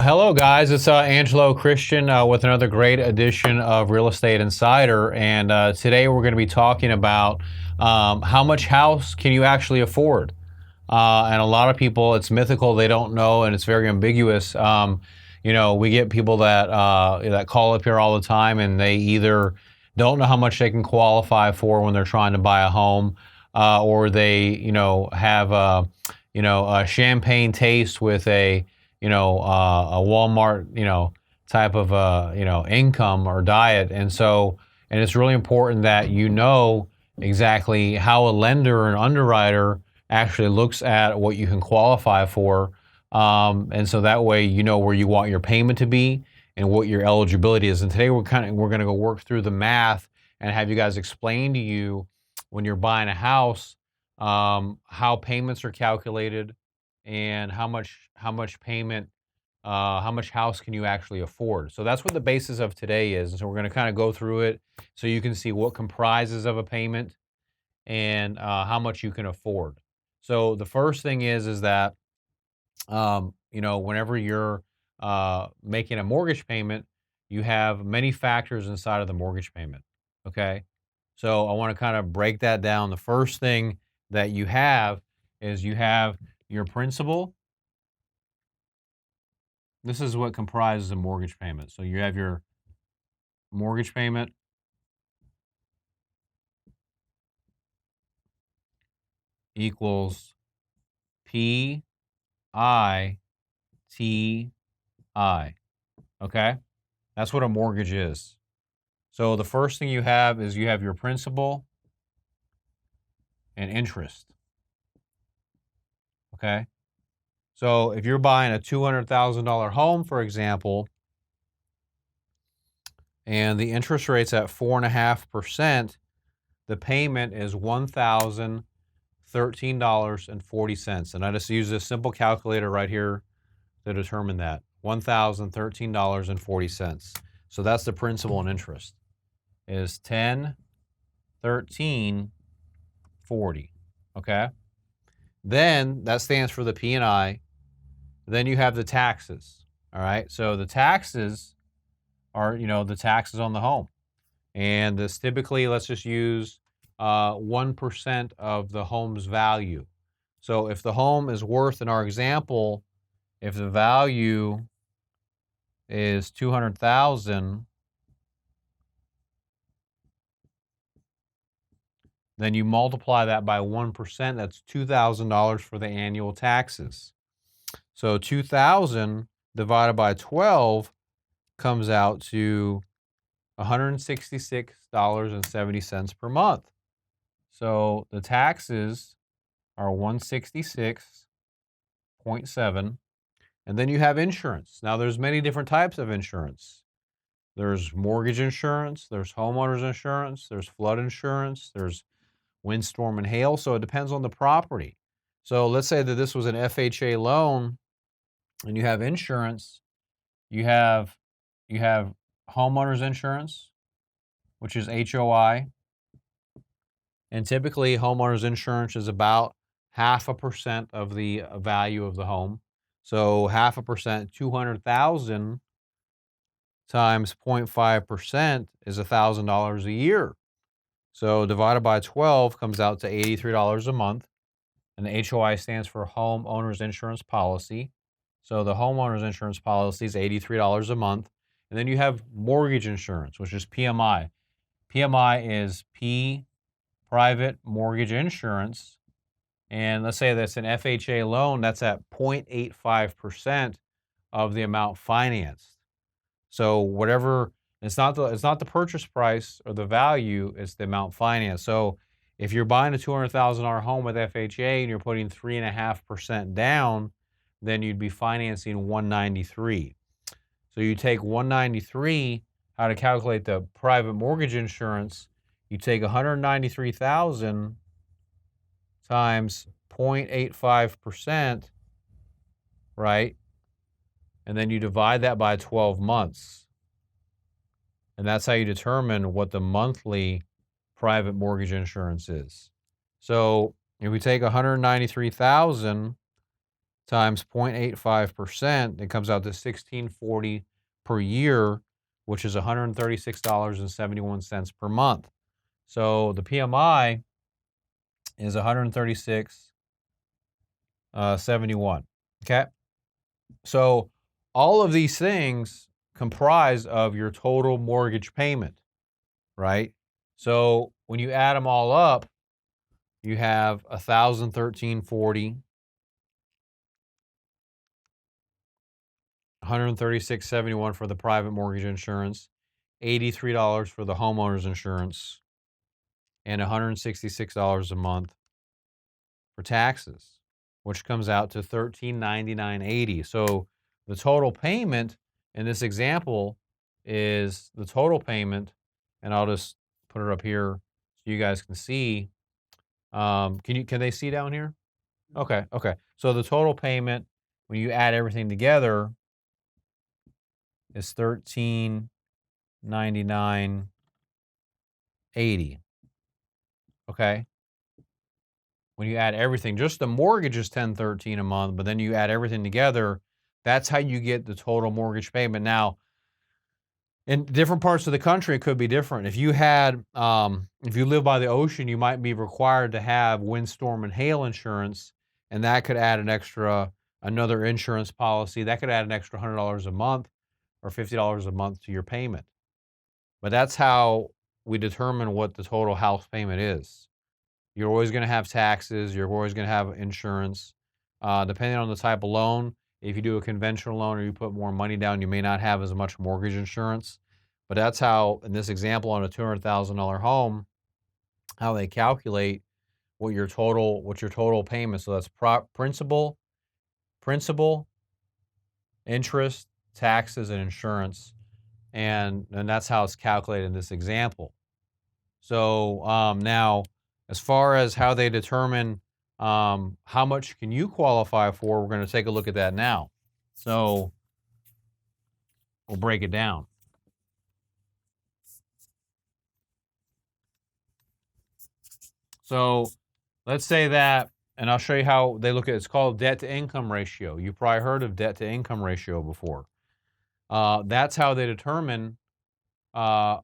Hello, guys. It's Angelo Christian with another great edition of Real Estate Insider. And today we're going to be talking about how much house can you actually afford? And a lot of people, it's mythical. They don't know, and it's very ambiguous. We get people that call up here all the time, and they either don't know how much they can qualify for when they're trying to buy a home, or they, have a champagne taste with a Walmart, type of, income or diet. And it's really important that you know exactly how a lender or an underwriter actually looks at what you can qualify for. And so that way you know where you want your payment to be and what your eligibility is. And today we're going to go work through the math and have you guys explain to you when you're buying a house, how payments are calculated and how much payment, how much house can you actually afford. So that's what the basis of today is. And so we're going to kind of go through it so you can see what comprises of a payment and how much you can afford. So the first thing is that whenever you're making a mortgage payment, you have many factors inside of the mortgage payment. Okay, so I want to kind of break that down. The first thing that you have is you have your principal. This is what comprises a mortgage payment. So you have your mortgage payment equals P I T I. Okay? That's what a mortgage is. So the first thing you have is you have your principal and interest. Okay? So if you're buying a $200,000 home, for example, and the interest rate's at 4.5%, the payment is $1,013.40. And I just use this simple calculator right here to determine that. $1,013.40. So that's the principal and interest is 10, 13, 40. Okay? Then that stands for the P&I. Then you have the taxes. All right? So the taxes are, the taxes on the home. And this typically, let's just use 1% of the home's value. So if the home is worth, in our example, if the value is 200,000, then you multiply that by 1%, that's $2,000 for the annual taxes. So 2,000 divided by 12 comes out to $166.70 per month. So the taxes are 166.7. And then you have insurance. Now there's many different types of insurance. There's mortgage insurance, there's homeowners insurance, there's flood insurance, there's windstorm and hail. So it depends on the property. So let's say that this was an FHA loan and you have insurance, you have homeowners insurance, which is HOI. And typically homeowners insurance is about 0.5% of the value of the home. So 0.5%, 200,000 times 0.5% is $1,000 a year. So divided by 12 comes out to $83 a month. And the HOI stands for Homeowners Insurance Policy. So the homeowners insurance policy is $83 a month. And then you have mortgage insurance, which is PMI. PMI is P, private mortgage insurance. And let's say that's an FHA loan, that's at 0.85% of the amount financed. So whatever, it's not the purchase price or the value, it's the amount financed. So if you're buying a $200,000 home with FHA and you're putting 3.5% down, then you'd be financing 193. So you take 193, how to calculate the private mortgage insurance, you take 193,000 times 0.85%, right? And then you divide that by 12 months. And that's how you determine what the monthly private mortgage insurance is. So if we take 193,000 times 0.85%, it comes out to 1640 per year, which is $136.71 per month. So the PMI is 136.71. Okay. So all of these things comprise of your total mortgage payment, right? So when you add them all up, you have 1,013.40, 136.71 for the private mortgage insurance, $83 for the homeowner's insurance, and $166 a month for taxes, which comes out to $1,399.80. So the total payment in this example is the total payment, and I'll just put it up here so you guys can see. Can they see down here? Okay, okay. So the total payment when you add everything together is $1,399.80. Okay. When you add everything, just the mortgage is $1,013 a month, but then you add everything together, that's how you get the total mortgage payment. Now, in different parts of the country, it could be different. If you live by the ocean, you might be required to have windstorm and hail insurance, and that could add another insurance policy. That could add an extra $100 a month or $50 a month to your payment. But that's how we determine what the total house payment is. You're always going to have taxes. You're always going to have insurance. Depending on the type of loan, if you do a conventional loan or you put more money down, you may not have as much mortgage insurance. But that's how, in this example, on a $200,000 home, how they calculate what's your total payment. So that's principal, interest, taxes, and insurance, and that's how it's calculated in this example. So now, as far as how they determine how much can you qualify for, we're going to take a look at that now. So we'll break it down. So let's say that, and I'll show you how they look at it. It's called debt to income ratio. You've probably heard of debt to income ratio before. That's how they determine how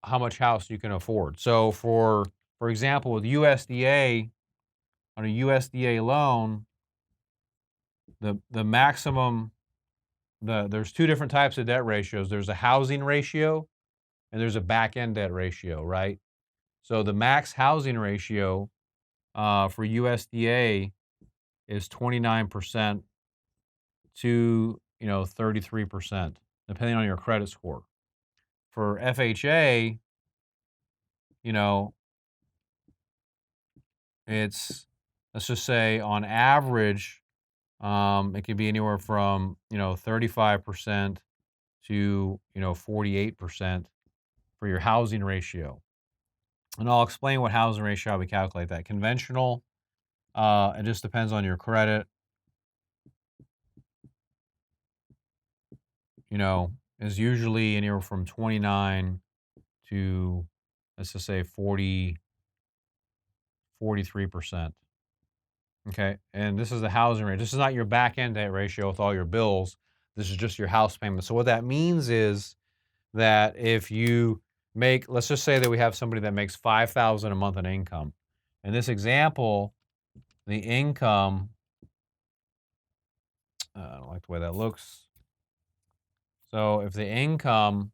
much house you can afford. So for example, with USDA, on a USDA loan, the maximum, there's two different types of debt ratios. There's a housing ratio and there's a back end debt ratio, right? So the max housing ratio for USDA is 29% to 33%, depending on your credit score. For FHA, you know, it's, let's just say on average, it could be anywhere from 35% to 48% for your housing ratio. And I'll explain what housing ratio, how we calculate that. Conventional, it just depends on your credit. Is usually anywhere from 29 to, let's just say 43%. Okay. And this is the housing rate. This is not your back end debt ratio with all your bills. This is just your house payment. So what that means is that if you make, let's just say that we have somebody that makes $5,000 a month in income. In this example, the income, I don't like the way that looks. So if the income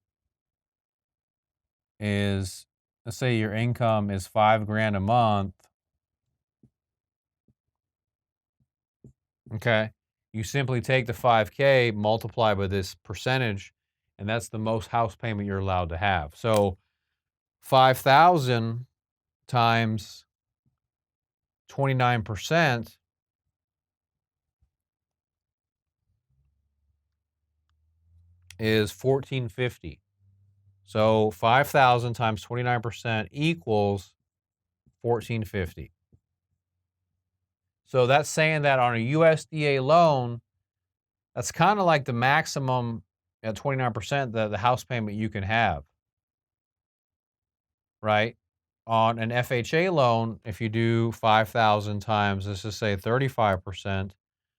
is, let's say your income is $5,000 a month. Okay. You simply take the 5K, multiply by this percentage, and that's the most house payment you're allowed to have. So 5,000 times 29% is 1450. So 5,000 times 29% equals 1450. So that's saying that on a USDA loan, that's kind of like the maximum at 29% the house payment you can have, right? On an FHA loan, if you do 5,000 times, let's just say 35%,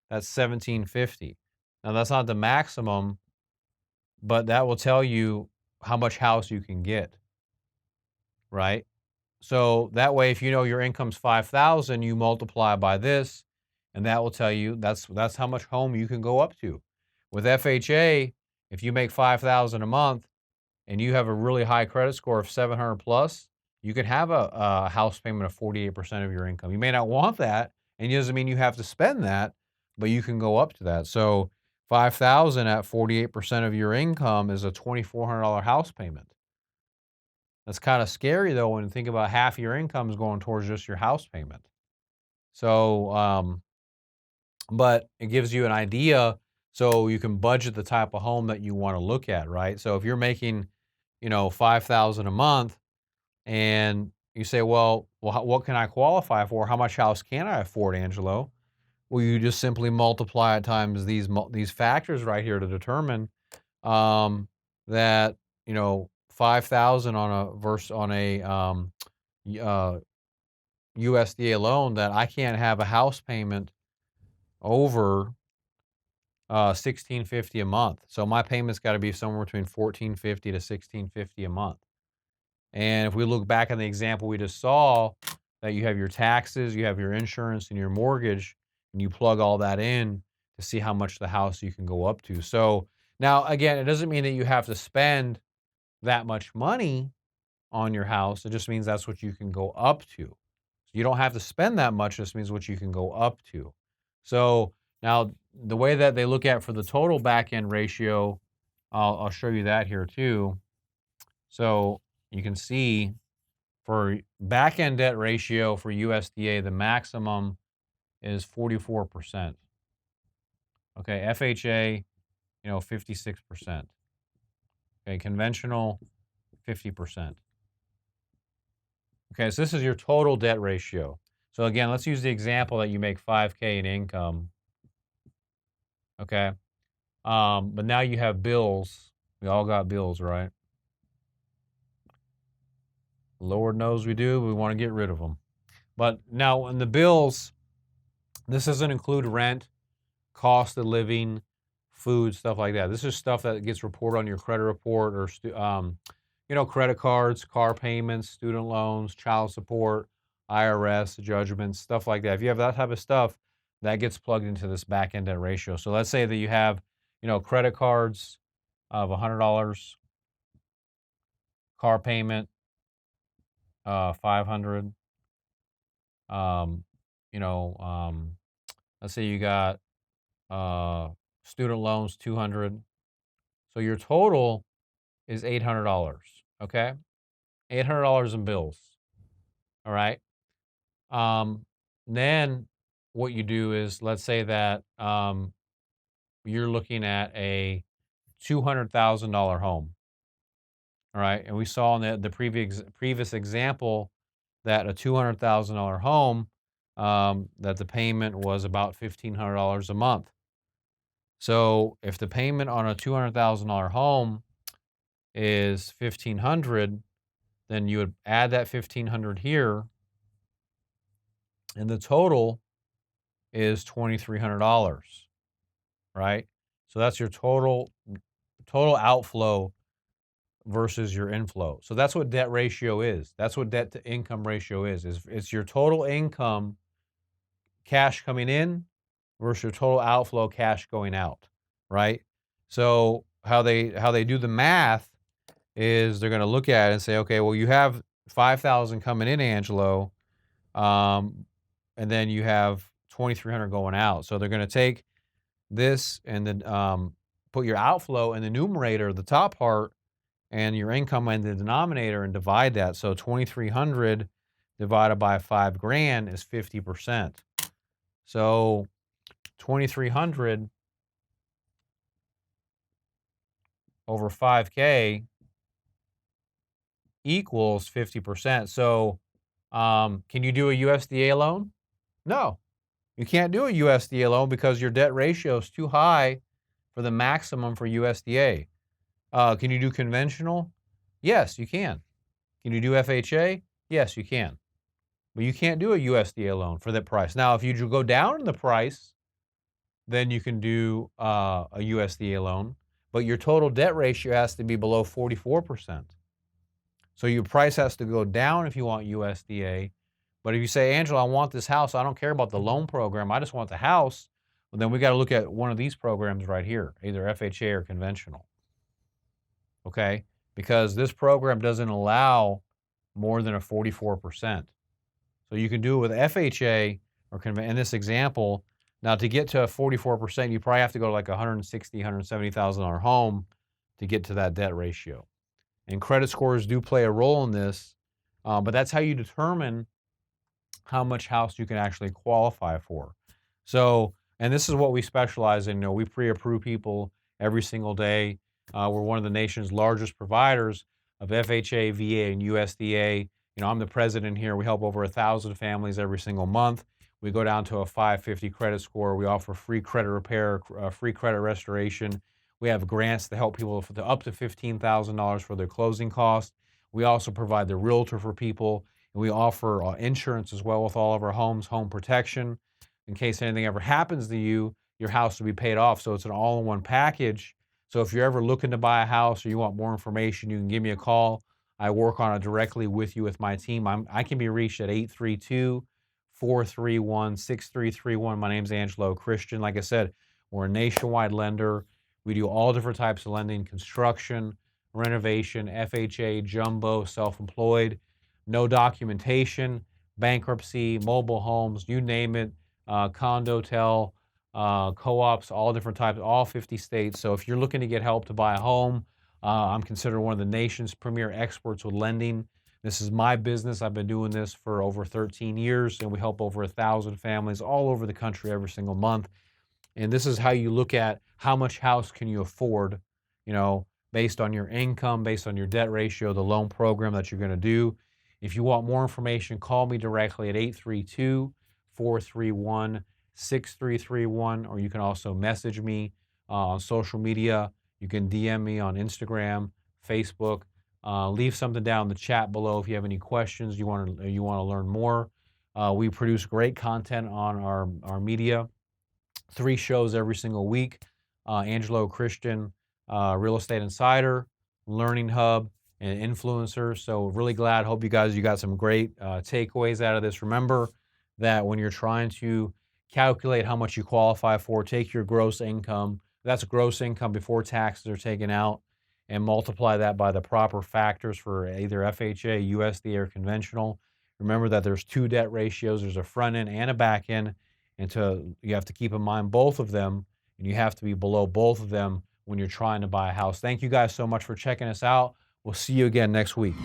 That's 1750. Now that's not the maximum, but that will tell you how much house you can get, right? So that way, if you know your income's 5,000, you multiply by this, and that will tell you that's how much home you can go up to. With FHA, if you make 5,000 a month and you have a really high credit score of 700 plus, you can have a house payment of 48% of your income. You may not want that, and it doesn't mean you have to spend that, but you can go up to that. So 5,000 at 48% of your income is a $2,400 house payment. That's kind of scary though when you think about half your income is going towards just your house payment. So, but it gives you an idea so you can budget the type of home that you want to look at, right? So if you're making, 5,000 a month and you say, well, what can I qualify for? How much house can I afford, Angelo? Well, you just simply multiply it times these factors right here to determine that 5,000 on a USDA loan, that I can't have a house payment over 1650 a month. So my payment's got to be somewhere between 1450 to 1650 a month. And if we look back on the example we just saw, that you have your taxes, you have your insurance and your mortgage, and you plug all that in to see how much the house you can go up to. So now again, it doesn't mean that you have to spend that much money on your house. It just means that's what you can go up to. You don't have to spend that much. This means what you can go up to. So now the way that they look at for the total back end ratio, I'll show you that here too. So you can see for back end debt ratio for USDA, the maximum is 44%. Okay, FHA, 56%. Okay, conventional, 50%. Okay, so this is your total debt ratio. So again, let's use the example that you make 5K in income. Okay. But now you have bills. We all got bills, right? Lord knows we do. We want to get rid of them. But now in the bills, this doesn't include rent, cost of living, food, stuff like that. This is stuff that gets reported on your credit report or, credit cards, car payments, student loans, child support, IRS, judgments, stuff like that. If you have that type of stuff, that gets plugged into this back end debt ratio. So let's say that you have, credit cards of $100, car payment, 500. Um, you know, um, let's say you got student loans, 200. So your total is $800. Okay, $800 in bills. All right. Um, then what you do is, let's say that you're looking at a $200,000 home. All right, and we saw in the previous example that a $200,000 home, that the payment was about $1,500 a month. So if the payment on a $200,000 home is 1,500, then you would add that 1,500 here, and the total is $2,300, right? So that's your total outflow versus your inflow. So that's what debt ratio is. That's what debt to income ratio is. It's your total income, cash coming in, versus your total outflow, cash going out, right? So how they do the math is they're going to look at it and say, okay, well, you have 5,000 coming in, Angelo, um, and then you have 2,300 going out. So they're going to take this and then put your outflow in the numerator, the top part, and your income in the denominator, and divide that. So 2,300 divided by 5 grand is 50%. So 2,300 over 5K equals 50%. So can you do a USDA loan? No, you can't do a USDA loan because your debt ratio is too high for the maximum for USDA. Can you do conventional? Yes, you can. Can you do FHA? Yes, you can. But you can't do a USDA loan for that price. Now, if you go down in the price, then you can do a USDA loan, but your total debt ratio has to be below 44%. So your price has to go down if you want USDA. But if you say, Angela, I want this house, I don't care about the loan program, I just want the house, well, then we got to look at one of these programs right here, either FHA or conventional. Okay? Because this program doesn't allow more than a 44%. So you can do it with FHA or in this example. Now, to get to a 44%, you probably have to go to like $160,000, $170,000 home to get to that debt ratio. And credit scores do play a role in this, but that's how you determine how much house you can actually qualify for. So, and this is what we specialize in. You know, we pre-approve people every single day. We're one of the nation's largest providers of FHA, VA, and USDA. You know, I'm the president here. We help over 1,000 families every single month. We go down to a 550 credit score. We offer free credit repair, free credit restoration. We have grants to help people to up to $15,000 for their closing costs. We also provide the realtor for people, and we offer insurance as well with all of our homes, home protection. In case anything ever happens to you, your house will be paid off. So it's an all-in-one package. So if you're ever looking to buy a house or you want more information, you can give me a call. I work on it directly with you with my team. I can be reached at 832-431-6331. My name's Angelo Christian. Like I said, we're a nationwide lender. We do all different types of lending: construction, renovation, FHA, jumbo, self-employed, no documentation, bankruptcy, mobile homes, you name it, condotel, co-ops, all different types, all 50 states. So if you're looking to get help to buy a home, I'm considered one of the nation's premier experts with lending. This is my business. I've been doing this for over 13 years, and we help over 1,000 families all over the country every single month. And this is how you look at how much house can you afford, you know, based on your income, based on your debt ratio, the loan program that you're going to do. If you want more information, call me directly at 832-431-6331, or you can also message me on social media. You can DM me on Instagram, Facebook. Leave something down in the chat below if you have any questions, you want to learn more. We produce great content on our media. 3 shows every single week: Angelo Christian, Real Estate Insider, Learning Hub, and Influencer. So really glad. Hope you got some great takeaways out of this. Remember that when you're trying to calculate how much you qualify for, take your gross income. That's gross income before taxes are taken out, and multiply that by the proper factors for either FHA, USDA, or conventional. Remember that there's 2 debt ratios. There's a front end and a back end. And you have to keep in mind both of them, and you have to be below both of them when you're trying to buy a house. Thank you guys so much for checking us out. We'll see you again next week.